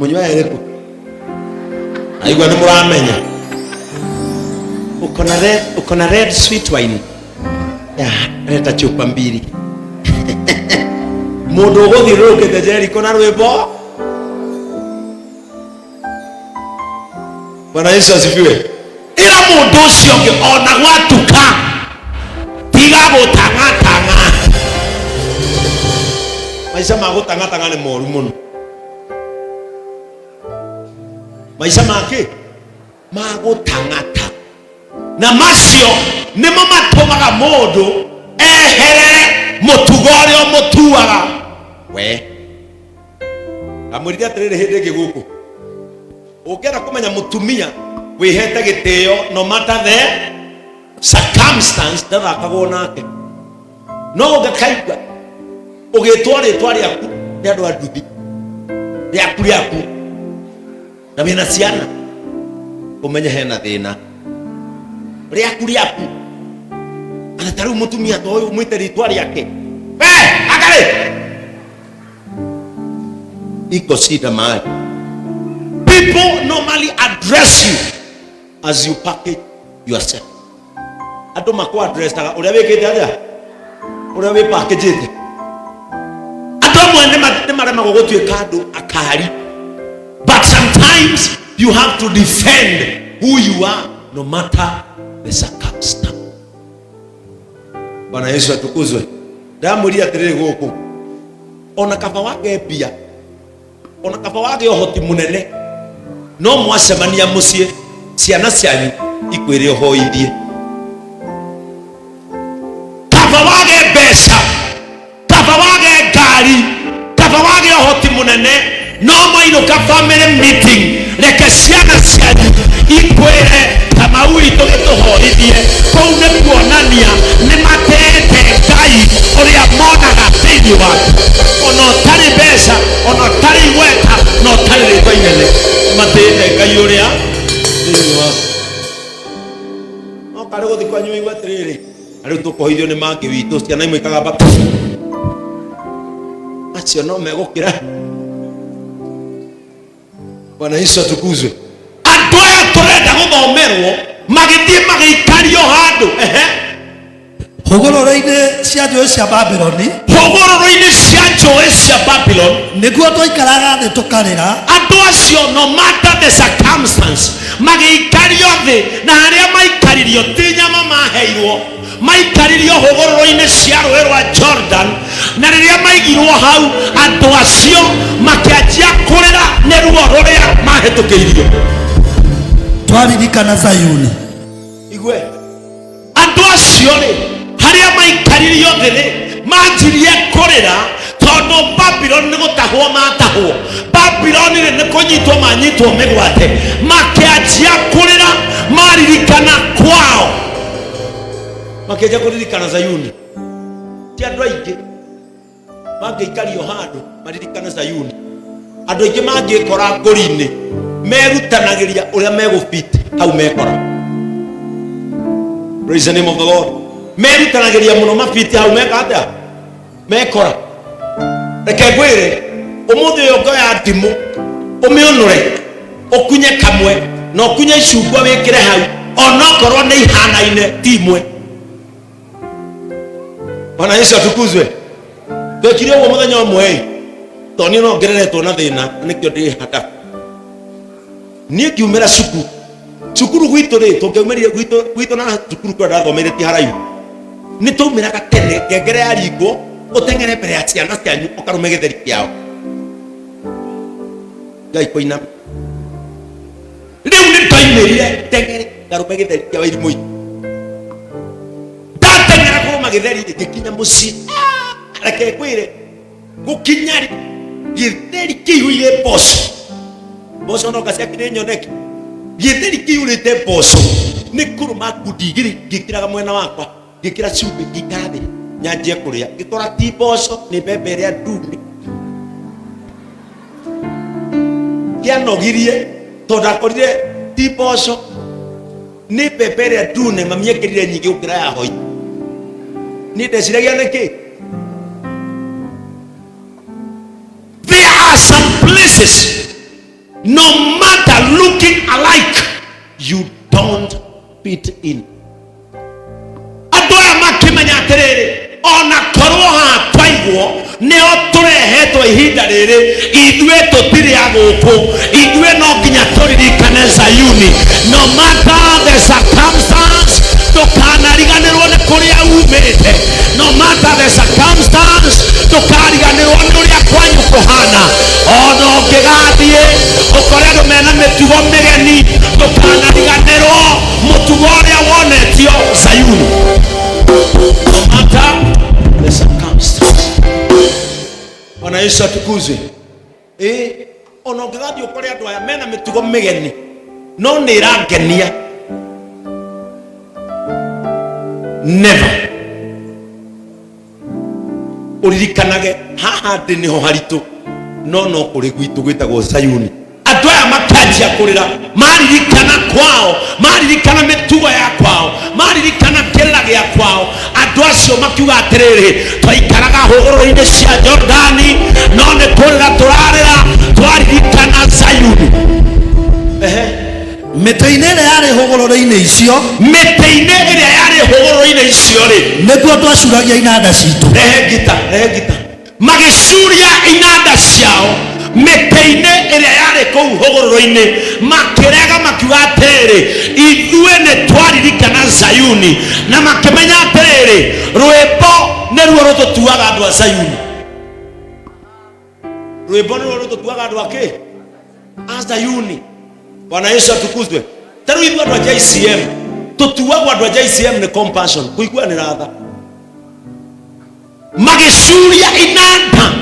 munywa ereko aigwa ni muramenya uko na red sweet wine ya leta chupa mbili mundu guthiruke thejeri kona rwimbo. Bwana Yesu asifiwe. Ila mundu ucio ngi ona gwatuka tiga gutangatanga. Maisha ma gutangatanga ni moru muno. Maisha make ma gutangata na macio nimo matumaga mundu eherere mutugo uria mutuaga we amuriria atiriri hindi ingi guku ukera kumenya mutumia wihete gitio no matter the circumstance ndarakagwo nake no ugakaigua ugitwara itwari yaku ni andu a nduthi yaku na wina ciana umenye hena thina riaku ana taru mutumia to uyu mwite ritwa riake we akare iko shida mahali. People normally address you as you package yourself. Ado mako address taga uria wikite aja uria we package ite ado mwende marema gugutwika andu akari. But sometimes you have to defend who you are no matter the circumstance. Bwana Yesu atukuzwe. Ndamuria atiriri guku ona kaba wage pia ona kaba wage ohoti munene no mwacemania mucie ciana cianyu ikwire hoithie kaba wage mbeca kaba wage ngari kaba wage ohoti munene no mainuka family meeting reke ciana cianyu ikwire kama uitu gituhoithie kou ni kuonania ni matete Ngai uria monaga thiini waku ona utari mbeca ona utari gweta no utari ritwa inene matete Ngai uria thiini waku no kari guthi kwanyu igwa atiriri ariu tukuhoithio ni mangi witu ciana imwe ikagamba acio no megukira. Bwana Yesu atukuzwe. Andu aya turenda guthomerwo magithie magikario handu hugururu-ini cia njũĩ cia Babyloni nĩguo twaikaraga thĩ tũkarĩra. Andu acio no matter the circumstance magikario thĩ na arĩa maikaririo ti nyama maheirwo maikaririo hugururu-ini cia rũĩ rwa Jordan na rĩrĩa maigirwo hau andu acio makianjia kũrĩra nĩ ruo rũrĩa mahĩtũkĩirio. Twaririkana Zayuni igwe andu acio rĩ harĩa maikaririo thĩ rĩ manjirie kũrĩra tondu Babylon nĩ gũtahwo matahwo. Babylon nĩ kũnyitwo manyitwo mĩgwate makianjia kũrĩra maririkana kwao makianjia kũririkana Zayuni. Ti andũ aingĩ mangĩikario handũ maririkana Zayuni. Andũ aingĩ mangĩkora ngũri-inĩ merutanagĩria ũrĩa megũfiti hau mekora. Praise the name of the Lord. Merutanagĩria mũno mafiti hau mekata mekora. Reke ngwĩre ũmũthĩ ũyũ ngoya ndimũ ũmĩũnũre ũkunye kamwe na ũkunye icungwa wĩkĩre hau onokorwo nĩ ihanaine ti imwe. Bwana Yesu atukuzwe. Twekire ũguo mũthenya ũmwe tondũ niĩ no ngereretwo na thĩna nĩkĩo ndĩ hata. Niĩ ngiumĩra cukuru gwitũ rĩ tũngiumĩrire gwitũ na cukuru kũrĩa ndathomeire ti haraihu nĩ twaumĩraga tene ngengere ya ringwo ũteng'ere mbere ya ciana cianyu ũkarume gĩtheri kĩao. Ngai kũinama rĩu nĩ twaimĩrire teng'ere ngarume gĩtheri kĩa Wairimũ itũ ndateng'era kũrũma gĩtheri ngĩkinya mũciĩ reke ngwĩre gũkinya gĩtheri kĩihũire mboco no gaciakire nyoneki gĩtheri kĩihũrĩte mboco nĩ kũrũma ngundi igĩrĩ ngĩkĩraga mwena wakwa ngĩkĩra cumbĩ ngĩikara thĩ nyanjie kũrĩa ngĩkora ti mboco nĩ mbembe ĩrĩa ndune kĩanogirie tondũ ndakorire ti mboco nĩ mbembe ĩrĩa ndune mami ekĩrire nyingĩ gũkĩra ya hoi. Niĩ ndeciragia nĩkĩ. There are some places no matter looking alike, you don't fit in. Adoya makimenya atiriri ona korwo ha twaigwo neo turehetwo ihinda riri ithue tutiri aguku ithue no nginya turirikane Zayuni. No matter the circumstance, tukanariganirwo ni kuria umite. No matter the circumstance, tukariganirwo ni uria kwanyu kuhana. Ona ungigathie ukore andu mena mitugo migeni, tukanariganirwo mutugo uria wonetio Zayuni. No matter the circumstance. Bwana Yesu atukuzwe. Ona ungigathie ukore andu aya mena mitugo migeni, no ni irangenia. Never. Uririkanage haha ndi niho haritu, no kuri gwitu gwitagwo Zayuni. Andu aya makanjia kurira, maririkana kwao, maririkana mitugo ya kwao, maririkana kila gia kwao. Andu acio makiuga atiriri, twaikaraga hũgũrũrũ-inĩ cia Jordani, no ni kurira turarira twaririkana Zayuni. Mĩtĩ-inĩ ĩrĩa yarĩ hũgũrũrũ-inĩ icio, mĩtĩ-inĩ ĩrĩa yarĩ hũgũrũrũ-inĩ icio rĩ, nĩguo twacuragia inanda citũ. Rehe ngita magĩcuria inanda ciao mĩtĩ-inĩ ĩrĩa yarĩ kũu hũgũrũrũ-inĩ, makĩrega makiuga atĩrĩrĩ, ithuĩ nĩ twaririkana Zayuni, na makĩmenya atĩrĩrĩ, rwĩmbo nĩruo rũtũtuaga andũ a Zayuni. Rwĩmbo nĩruo rũtũtuaga andũ a kĩ? A Zayuni. Bwana Yesu atukuzwe. Taru ithuĩ andũ a JCM tutuagwo andũ a JCM nĩ compassion, kuiguanĩra tha. Magĩcuria inanda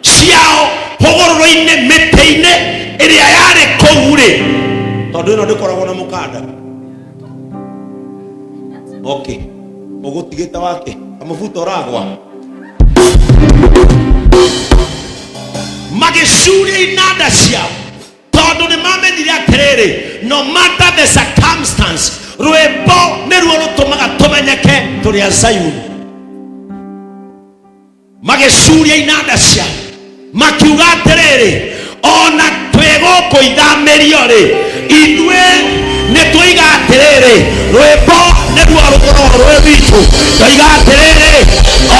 ciao hũgũrũrũ-inĩ mĩtĩ-inĩ ĩrĩa yarĩ kũu rĩ, tondũ ĩno ndĩkoragwo na mũkanda. Okay, ũgũtigĩte wake amũbuta ũragwa. Magĩcuria inanda ciao tondũ nĩ mamenyire atĩrĩrĩ, no matter the circumstance, rwĩmbo nĩruo rũtũmaga tũmenyeke tũrĩ a Zayuni. Magĩcuria inanda ciao makiuga atĩrĩrĩ, ona twĩ gũkũ ithamĩrio rĩ, ithuĩ nĩ tũiga atĩrĩrĩ, rwĩmbo nĩruo rũkoragwo rwĩ witũ. Tũiga atĩrĩrĩ,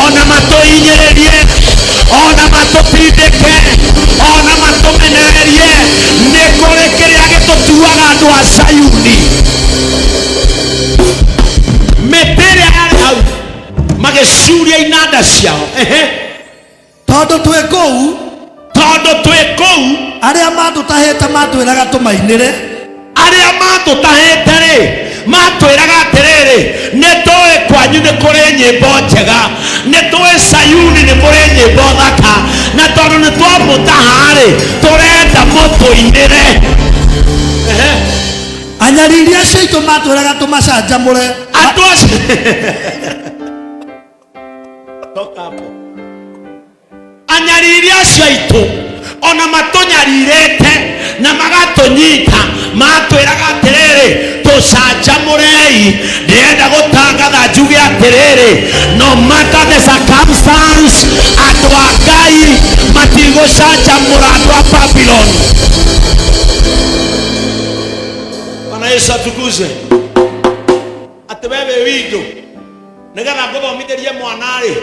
ona matũhinyĩrĩrie, ona matũtindĩke, ona matũmenererie, nĩ kũrĩ kĩrĩa gĩtũtuaga andũ a Zayuni. Mĩtĩ ĩrĩa yarĩ hau magĩcuria inanda ciao, tondũ twĩ kũu, arĩa matũtahĩte matwĩraga tũmainĩre, arĩa matũtahĩte rĩ, matwĩraga atĩrĩrĩ, nĩ tũĩ kwanyu nĩ kũrĩ nyĩmbo njega, nĩ tũĩ Zayuni nĩ kũrĩ nyĩmbo thaka, na tondũ nĩ twamũtaha rĩ, tũrenda mũtũinĩre. anyariri acio aitũ matwĩraga tũmacanjamũre. Andũ acio anyariri acio aitũ ona matũnyarirĩte na magatũnyita, matwĩraga atĩrĩrĩ, tũcanjamũrei. Ndĩrenda gũtangatha njuge atĩrĩrĩ, no matter the circumstance, andũ a Ngai matigũcanjamũra andũ a Babylon. Bwana Yesu atukuzwe. Atĩ wewe witũ nĩgetha ngũthomithĩrie mwana-rĩ,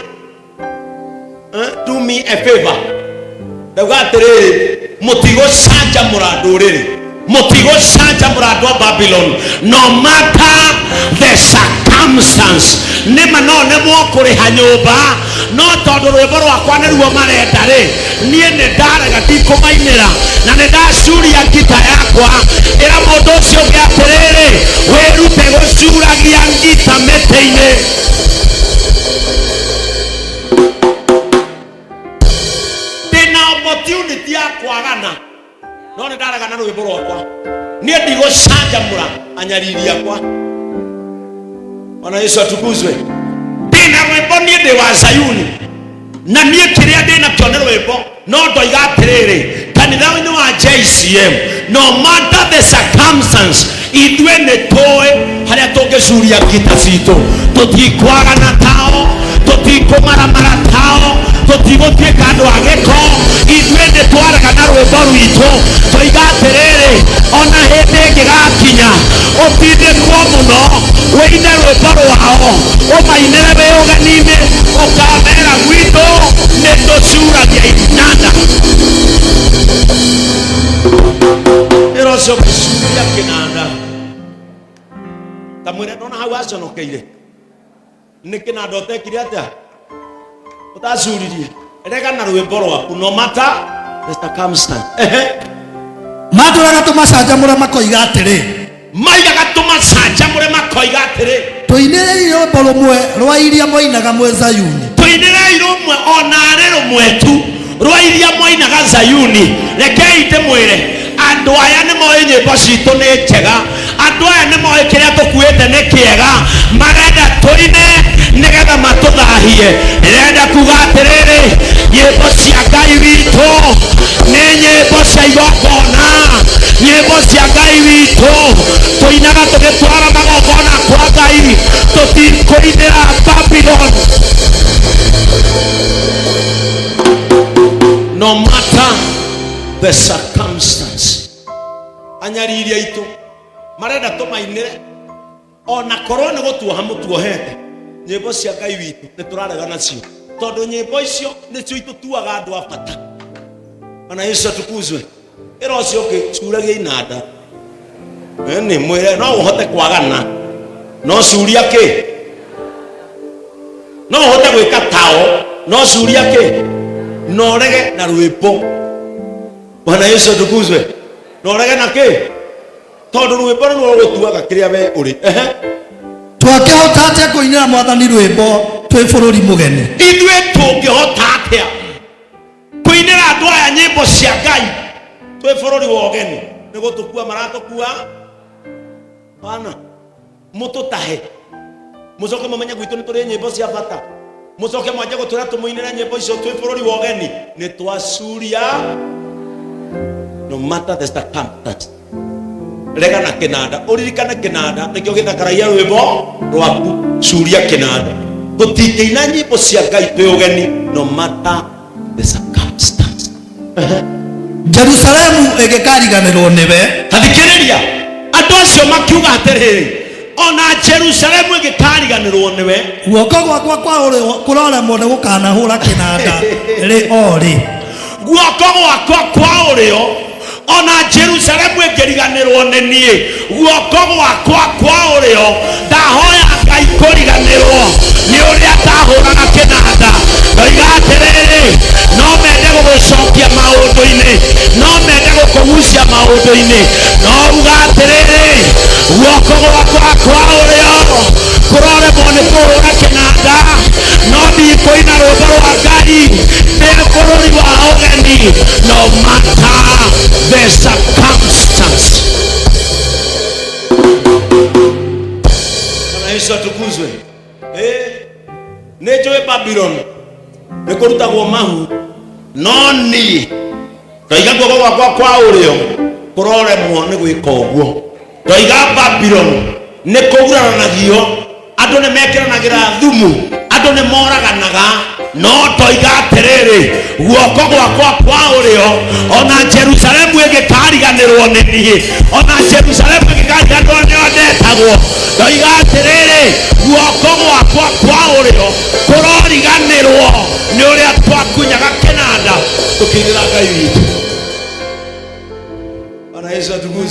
do me a favor. Ndauga atĩrĩrĩ, mũtigũcanjamũra ndũrĩrĩ, mũtigũcanjamũra andũ a Babylon, no matter the circumstance. Nĩma no nĩmwo kũrĩha nyũmba, no tondũ rwĩmbo rwakwa nĩruo marenda rĩ, niĩ nĩ ndarega ndikũmainĩra, na nĩ ndacuria ngita yakwa. Ĩra mũndũ ũcio ũngĩ atĩrĩrĩ, wĩrute gũcuragia ngita mĩtĩ-inĩ. Opportunity ya kwagana, no nĩ ndarega na rwĩmbo rwakwa, niĩ ndigũcanjamũra anyariri akwa. Bwana Yesu atukuzwe. Ndĩna rwĩmbo niĩ ndĩ wa Zayuni, na niĩ kĩrĩa ndĩnakĩo nĩ rwĩmbo, no ndoiga atĩrĩrĩ, kanitha-inĩ wa JCM, no matter the circumstance, ithuĩ nĩ tũĩ harĩa tũngĩcuria ngita citũ. Tũtikwagana tao, tũtikũmaramara tao, tũtigũtuĩka andũ a gĩko. Ithuĩ nĩ twarega na rwĩmbo rwitũ, tũiga atĩrĩrĩ, ona hĩndĩ ĩngĩgakinya ũtindĩkwo mũno wĩine rwĩmbo rwao ũmainĩre wĩ ũgeni-inĩ ũkamera gwitũ nĩ tũcuragia inanda ĩro ũcio gũcuria kĩnanda ta mwĩre ndona hau aconokeire nĩ kĩnanda ũtekire atĩa ũtacuririe rega na rwĩmbo rwaku no matter the circumstance matũraga tũmacanjamũre makoiga atĩrĩ maigaga tũmacanjamũre makoiga atĩrĩ tũinĩre rwĩmbo rũmwe rwa iria mwainaga mwĩ Zayuni tũinĩre rũmwe onarĩ rũmwe tu rwa iria mwainaga Zayuni rekei ndĩmwĩre andũ aya nĩ moĩ nyĩmbo citũ nĩ njega andũ aya nĩ moĩ kĩrĩa tũkuĩte nĩ kĩega marenda tũine nĩgetha matũthahie ndĩrenda kuga atĩrĩrĩ nyĩmbo cia Ngai witũ nĩ nyĩmbo cia igongona nyĩmbo cia Ngai witũ tũinaga tũgĩtwara magongona kwa Ngai tũtikũinĩra Babylon no matter the circumstance anyariria itu marenda tũmainĩre ona korwo nĩ gũtuoha mũtuohete nyĩmbo cia Ngai witũ nĩ tũrarega nacio tondũ nyĩmbo icio nĩcio itũtuaga andũ a bata ona Yesu atukuzwe ĩro ũcio ũkĩcuragia inanda nĩ mwĩre no ũhote kwagana no curia kĩ no ũhote gwĩka tao no curia kĩ no rege na rwĩmbo Bwana Yesu atukuzwe no rege na kĩ tondũ rwĩmbo nĩ rũgũtuaga kĩrĩa we ũrĩ twakĩhota atĩa kũinĩra Mwathani rwĩmbo twĩ bũrũri mũgeni ithuĩ tũngĩhota atĩa kũinĩra andũ aya nyĩmbo cia Ngai twĩ bũrũri wa ũgeni nĩ gũtũkua maratũkua bana mũtũtahe mũcoke mũmenye gwitũ nĩ tũrĩ nyĩmbo cia bata mũcoke mwanjie gũtwĩra tũmũinĩre nyĩmbo icio twĩ bũrũri wa ũgeni nĩ twacuria no matter the circumstance rega na kĩnanda ũririkane kĩnanda nĩkĩo gĩthakaragia rwĩmbo rwaku curia kĩnanda tũtingĩina nyĩmbo cia Ngai twĩ ũgeni no matter the circumstance Jerusalemu ĩgĩkariganĩrwo nĩwe thikĩrĩria andũ acio makiuga atĩrĩrĩ ona Jerusalemu ĩgĩkariganĩrwo nĩwe guoko gwakwa kwa ũrĩo kũroremwo nĩ gũkanahũra kĩnanda rĩ o rĩ guoko gwakwa kwa ũrĩo ona Jerusalemu ĩngĩriganĩrwo nĩ niĩ guoko gwakwa kwa ũrĩo ndahoya Ngai kũriganĩrwo nĩ ũrĩa ndahũraga kĩnanda ndoiga atĩrĩrĩ no mende gũgũcokia maũndũ-inĩ no mende gũkũgucia maũndũ-inĩ no uga atĩrĩrĩ guoko gwakwa kwa ũrĩo kũroremwo nĩ kũhũra kĩnanda no ndikũina rwĩmbo rwa Ngai ndĩ bũrũri wa ũgeni no matter the circumstance. Bwana Yesu atukuzwe. Nĩ njũĩ Babylon nĩ kũrutagwo mahu no niĩ ndoiga guoko gwakwa kwa ũrĩo kũroremwo nĩ gwĩka ũguo ndoiga Babylon nĩ kũguranagio andũ nĩ mekĩranagĩra thumu andũ nĩ moraganaga no ndoiga atĩrĩrĩ guoko gwakwa kwa ũrĩo ona Jerusalemu ĩgĩkariganĩrwo nĩ niĩ ona Jerusalemu ĩgĩkariganĩrwo nĩyo ndetagwo ndoiga atĩrĩrĩ guoko gwakwa kwa ũrĩo kũroriganĩrwo nĩ ũrĩa twakunyaga kĩnanda tũkĩinĩra Ngai witũ. Bwana Yesu atukuzwe.